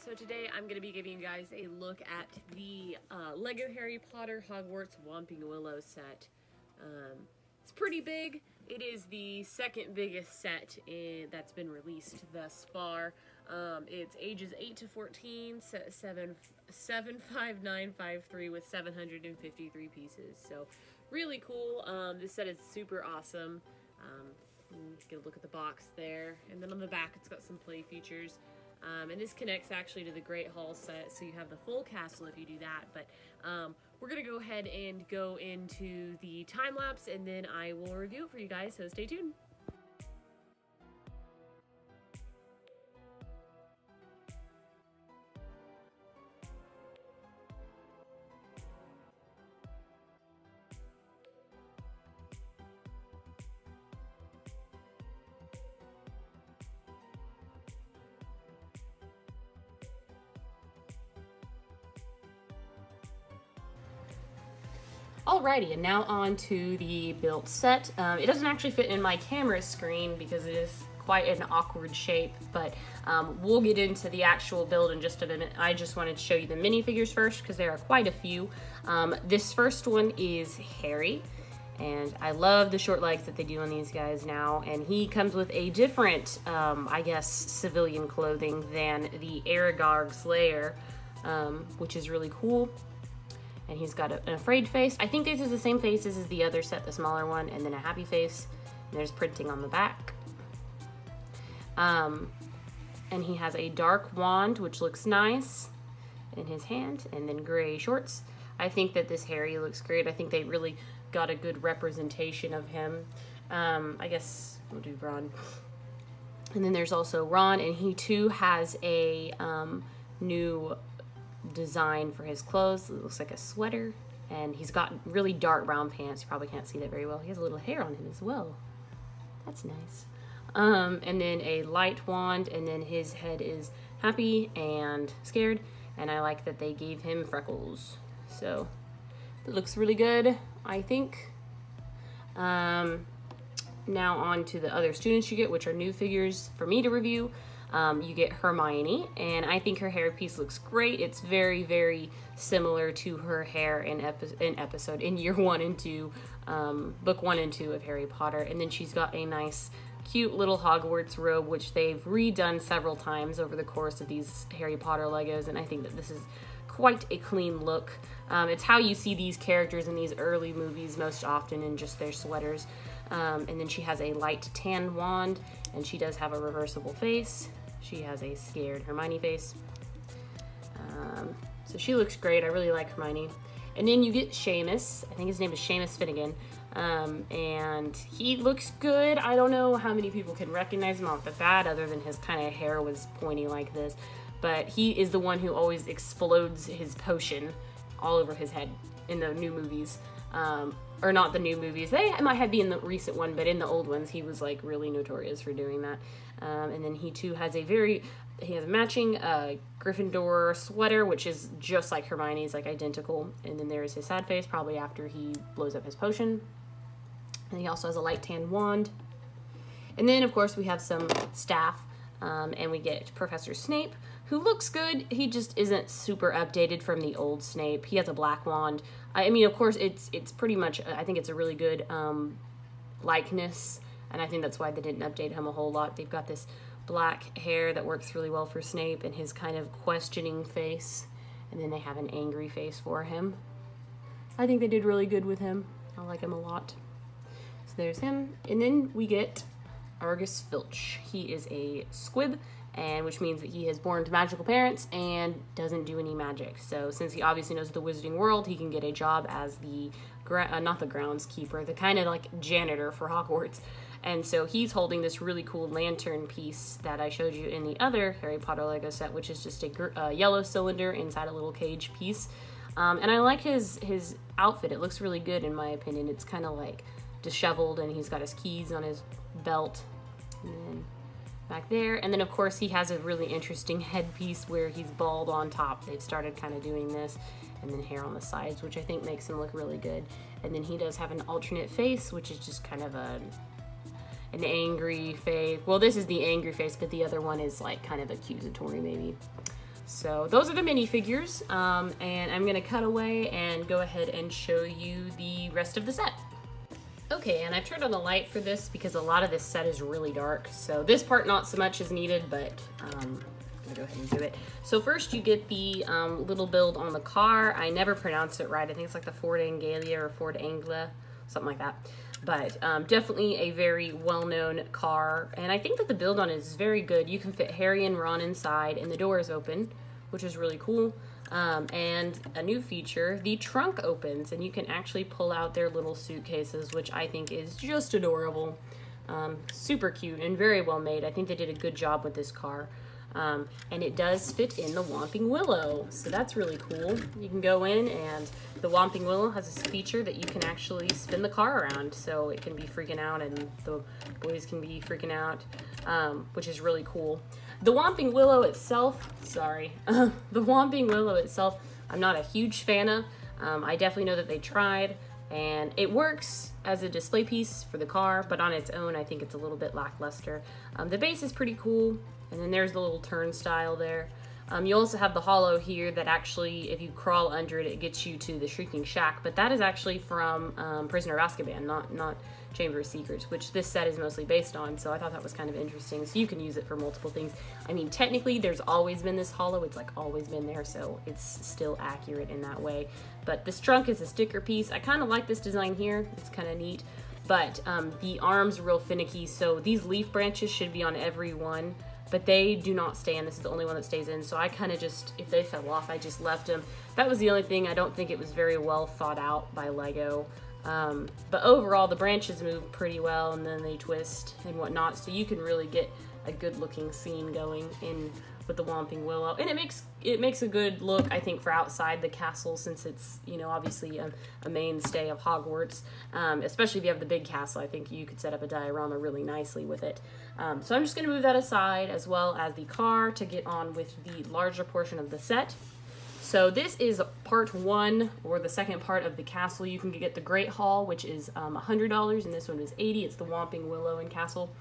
So today I'm going to be giving you guys a look at the Lego Harry Potter Hogwarts Whomping Willow set. It's pretty big. It is the second biggest set that's been released thus far. It's ages 8 to 14, 75953 with 753 pieces. So really cool. This set is super awesome. Get a look at the box there, and then on the back it's got some play features. And this connects actually to the Great Hall set, so you have the full castle if you do that. But we're going to go ahead and go into the time lapse, and then I will review it for you guys, so stay tuned. Alrighty, and now on to the built set. It doesn't actually fit in my camera screen because it is quite an awkward shape, but we'll get into the actual build in just a minute. I just wanted to show you the minifigures first because there are quite a few. This first one is Harry, and I love the short legs that they do on these guys now, and he comes with a different, I guess, civilian clothing than the Aragog Slayer, which is really cool. And he's got an afraid face. I think this is the same faces as the other set, the smaller one, and then a happy face. And there's printing on the back. And he has a dark wand, which looks nice in his hand, and then gray shorts. I think that this Harry looks great. I think they really got a good representation of him. I guess we'll do Ron. And then there's also Ron, and he too has a new design for his clothes. It looks like a sweater, and he's got really dark brown pants. You probably can't see that very well. He has a little hair on him as well. That's nice. And then a light wand, and then his head is happy and scared, and I like that they gave him freckles. So it looks really good, I think. Now on to the other students you get, which are new figures for me to review. You get Hermione, and I think her hair piece looks great. It's very, very similar to her hair in year 1 and 2, book 1 and 2 of Harry Potter. And then she's got a nice, cute little Hogwarts robe, which they've redone several times over the course of these Harry Potter Legos, and I think that this is quite a clean look. It's how you see these characters in these early movies most often, in just their sweaters. And then she has a light tan wand, and she does have a reversible face. She has a scared Hermione face. So she looks great. I really like Hermione. And then you get Seamus. I think his name is Seamus Finnegan. And he looks good. I don't know how many people can recognize him off the bat, other than his kind of hair was pointy like this. But he is the one who always explodes his potion all over his head in the new movies. Or not the new movies. They might have been in the recent one, but in the old ones, he was like really notorious for doing that. And then he too has he has a matching Gryffindor sweater, which is just like Hermione's, like identical. And then there's his sad face, probably after he blows up his potion. And he also has a light tan wand. And then, of course, we have some staff, and we get Professor Snape, who looks good. He just isn't super updated from the old Snape. He has a black wand. I mean, of course, it's pretty much, I think it's a really good likeness, and I think that's why they didn't update him a whole lot. They've got this black hair that works really well for Snape, and his kind of questioning face, and then they have an angry face for him. I think they did really good with him. I like him a lot. So there's him, and then we get Argus Filch. He is a squib, and which means that he is born to magical parents and doesn't do any magic. So since he obviously knows the wizarding world, he can get a job as the not the groundskeeper, the kind of like janitor for Hogwarts. And so he's holding this really cool lantern piece that I showed you in the other Harry Potter Lego set, which is just a yellow cylinder inside a little cage piece. And I like his outfit. It looks really good in my opinion. It's kind of like disheveled, and he's got his keys on his belt. And then back there, and then of course he has a really interesting headpiece where he's bald on top. They've started kind of doing this, and then hair on the sides, which I think makes him look really good. And then he does have an alternate face, which is just kind of an angry face. Well, this is the angry face, but the other one is like kind of accusatory maybe. So those are the minifigures, and I'm gonna cut away and go ahead and show you the rest of the set. Okay, and I've turned on the light for this because a lot of this set is really dark. So this part not so much is needed, but I'm gonna go ahead and do it. So first you get the little build on the car. I never pronounced it right. I think it's like the Ford Anglia or Ford Anglia, something like that. But definitely a very well-known car, and I think that the build on it is very good. You can fit Harry and Ron inside, and the door is open, which is really cool. And a new feature, the trunk opens, and you can actually pull out their little suitcases, which I think is just adorable. Super cute and very well made. I think they did a good job with this car. And it does fit in the Whomping Willow, so that's really cool. You can go in, and the Whomping Willow has this feature that you can actually spin the car around, so it can be freaking out and the boys can be freaking out, which is really cool. The Whomping Willow itself, the Whomping Willow itself, I'm not a huge fan of. I definitely know that they tried, and it works as a display piece for the car, but on its own, I think it's a little bit lackluster. The base is pretty cool. And then there's the little turnstile there. You also have the hollow here that actually, if you crawl under it, it gets you to the Shrieking Shack. But that is actually from Prisoner of Azkaban, not Chamber of Secrets, which this set is mostly based on. So I thought that was kind of interesting. So you can use it for multiple things. I mean, technically, there's always been this hollow. It's like always been there, so it's still accurate in that way. But this trunk is a sticker piece. I kind of like this design here. It's kind of neat. But the arms are real finicky, so these leaf branches should be on every one. But they do not stay in. This is the only one that stays in. So I kind of just, if they fell off, I just left them. That was the only thing. I don't think it was very well thought out by Lego. But overall, the branches move pretty well, and then they twist and whatnot. So you can really get a good looking scene going in with the Whomping Willow. And it makes a good look, I think, for outside the castle, since it's, you know, obviously a mainstay of Hogwarts. Especially if you have the big castle, I think you could set up a diorama really nicely with it. So I'm just going to move that aside, as well as the car, to get on with the larger portion of the set. So this is part one, or the second part of the castle. You can get the Great Hall, which is $100, and this one is $80. It's the Whomping Willow and Castle.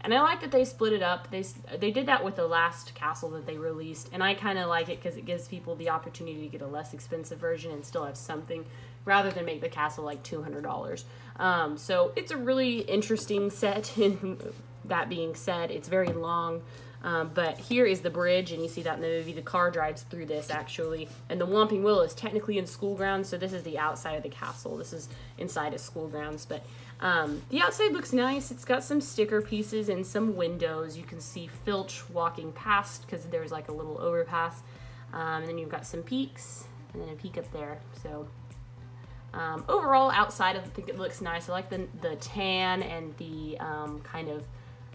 And I like that they split it up. They did that with the last castle that they released, and I kind of like it because it gives people the opportunity to get a less expensive version and still have something, rather than make the castle like $200. So it's a really interesting set. That being said, it's very long. But here is the bridge, and you see that in the movie. The car drives through this, actually. And the Whomping Willow is technically in school grounds, so this is the outside of the castle. This is inside of school grounds. But the outside looks nice. It's got some sticker pieces and some windows. You can see Filch walking past because there's like a little overpass. And then you've got some peaks, and then a peak up there. So overall, outside, I think it looks nice. I like the tan and the kind of...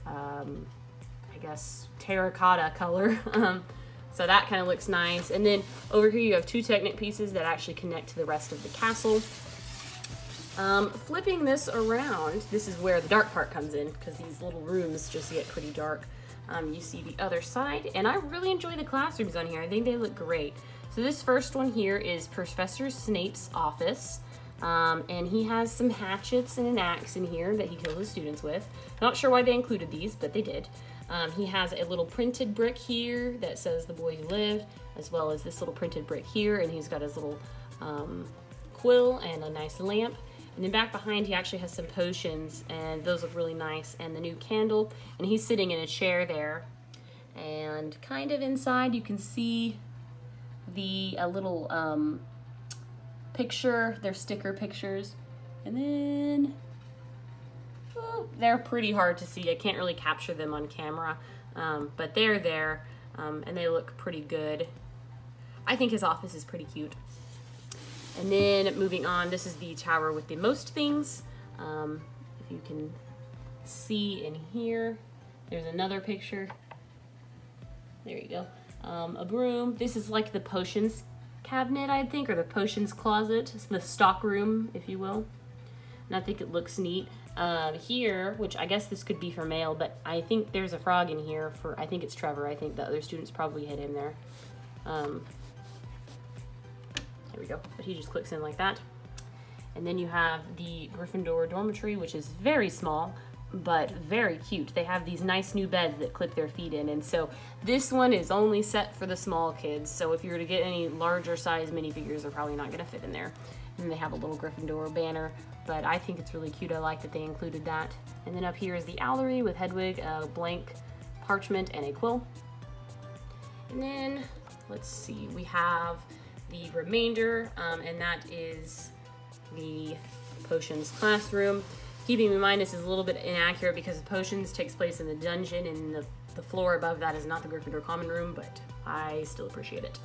I guess terracotta color. So that kind of looks nice. And then over here you have two Technic pieces that actually connect to the rest of the castle. Flipping this around, this is where the dark part comes in, because these little rooms just get pretty dark. You see the other side, and I really enjoy the classrooms on here. I think they look great. So this first one here is Professor Snape's office. And he has some hatchets and an axe in here that he kills his students with. Not sure why they included these, but they did. He has a little printed brick here that says The Boy Who Lived, as well as this little printed brick here, and he's got his little quill and a nice lamp. And then back behind, he actually has some potions, and those look really nice, and the new candle, and he's sitting in a chair there. And kind of inside, you can see the little picture, their sticker pictures, and then they're pretty hard to see. I can't really capture them on camera, but they're there, and they look pretty good. I think his office is pretty cute. And then moving on, this is the tower with the most things. If you can see in here, there's another picture. There you go. A broom. This is like the potions cabinet, I think, or the potions closet. It's the stock room, if you will. And I think it looks neat. Here, which I guess this could be for mail, but I think there's a frog in here for, I think it's Trevor. I think the other students probably hid in there. There we go. But he just clicks in like that. And then you have the Gryffindor dormitory, which is very small. but very cute. They have these nice new beds that clip their feet in, and so this one is only set for the small kids. So if you were to get any larger size minifigures, they're probably not gonna fit in there. And they have a little Gryffindor banner, but I think it's really cute. I like that they included that. And then up here is the Owlery with Hedwig, a blank parchment, and a quill. And then, let's see, we have the remainder, and that is the potions classroom. Keeping in mind this is a little bit inaccurate because the potions takes place in the dungeon, and the floor above that is not the Gryffindor common room, but I still appreciate it.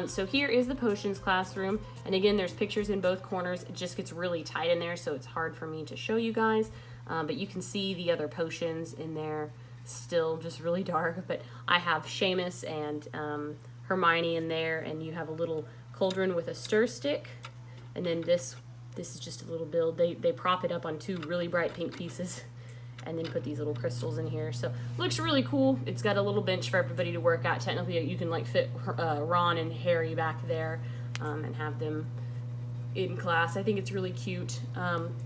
So here is the potions classroom, and again there's pictures in both corners. It just gets really tight in there, so it's hard for me to show you guys, but you can see the other potions in there still just really dark. But I have Seamus and Hermione in there, and you have a little cauldron with a stir stick, and then this is just a little build. They prop it up on two really bright pink pieces and then put these little crystals in here. So looks really cool. It's got a little bench for everybody to work at. Technically you can like fit Ron and Harry back there and have them in class. I think it's really cute.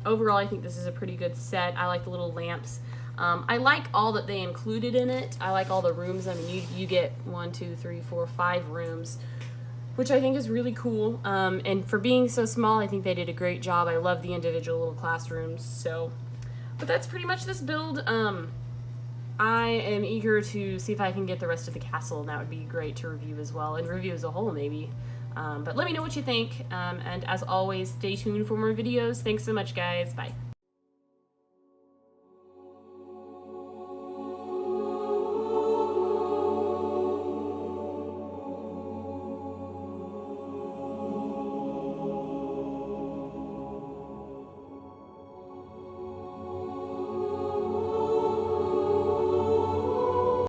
Overall, I think this is a pretty good set. I like the little lamps. I like all that they included in it. I like all the rooms. I mean, you get 1, 2, 3, 4, 5 rooms, which I think is really cool. And for being so small, I think they did a great job. I love the individual little classrooms. So, but that's pretty much this build. I am eager to see if I can get the rest of the castle, and that would be great to review as well, and review as a whole maybe. But let me know what you think, and as always, stay tuned for more videos. Thanks so much, guys. Bye.